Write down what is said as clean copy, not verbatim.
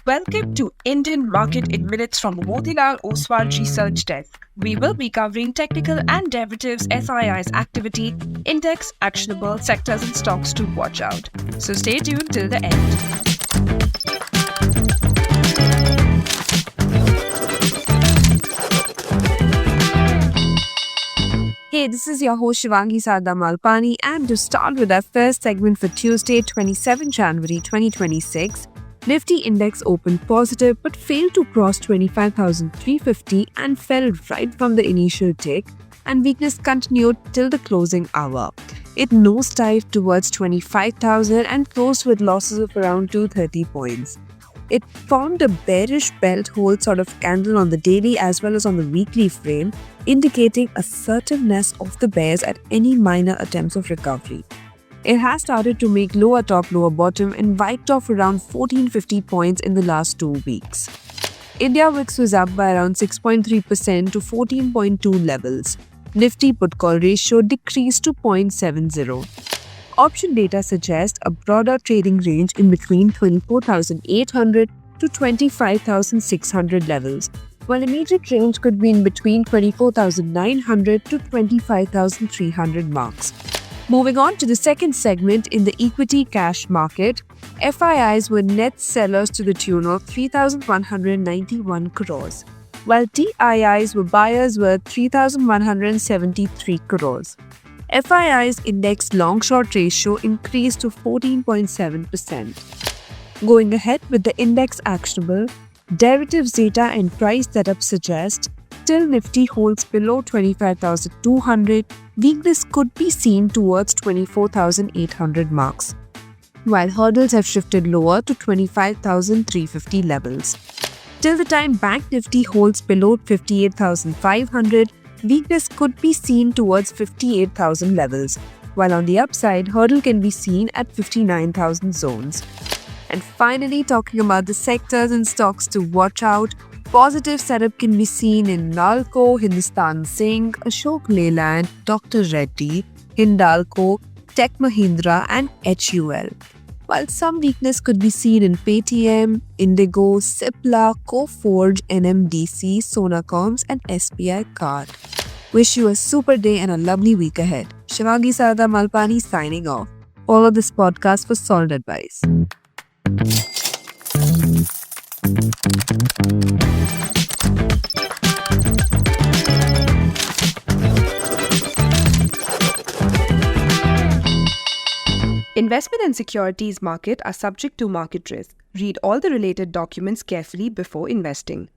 Welcome to Indian Market in Minutes from Motilal Oswal Research Desk. We will be covering technical and derivatives SII's activity, index, actionable sectors and stocks to watch out. So stay tuned till the end. Hey, this is your host Shivangi Sarda Malpani, and to start with our first segment for Tuesday, 27 January 2026, Nifty index opened positive but failed to cross 25,350 and fell right from the initial tick, and weakness continued till the closing hour. It nosedived towards 25,000 and closed with losses of around 230 points. It formed a bearish belt hold sort of candle on the daily as well as on the weekly frame, indicating assertiveness of the bears at any minor attempts of recovery. It has started to make lower top, lower bottom and wiped off around 1450 points in the last 2 weeks. India VIX was up by around 6.3% to 14.2 levels. Nifty put-call ratio decreased to 0.70. Option data suggests a broader trading range in between 24,800 to 25,600 levels, while immediate range could be in between 24,900 to 25,300 marks. Moving on to the second segment in the equity cash market, FIIs were net sellers to the tune of 3,191 crores, while DIIs were buyers worth 3,173 crores. FII's index long-short ratio increased to 14.7%. Going ahead with the index actionable, derivatives data and price setup suggest till Nifty holds below 25,200, weakness could be seen towards 24,800 marks, while hurdles have shifted lower to 25,350 levels. Till the time Bank Nifty holds below 58,500, weakness could be seen towards 58,000 levels, while on the upside, hurdle can be seen at 59,000 zones. And finally, talking about the sectors and stocks to watch out, positive setup can be seen in Nalco, Hindustan Zinc, Ashok Leyland, Dr. Reddy, Hindalco, Tech Mahindra and HUL. While some weakness could be seen in Paytm, Indigo, Cipla, Coforge, NMDC, Sonacoms and SBI Card. Wish you a super day and a lovely week ahead. Shivangi Sarda Malpani signing off. Follow this podcast for solid advice. Investment and securities market are subject to market risk. Read all the related documents carefully before investing.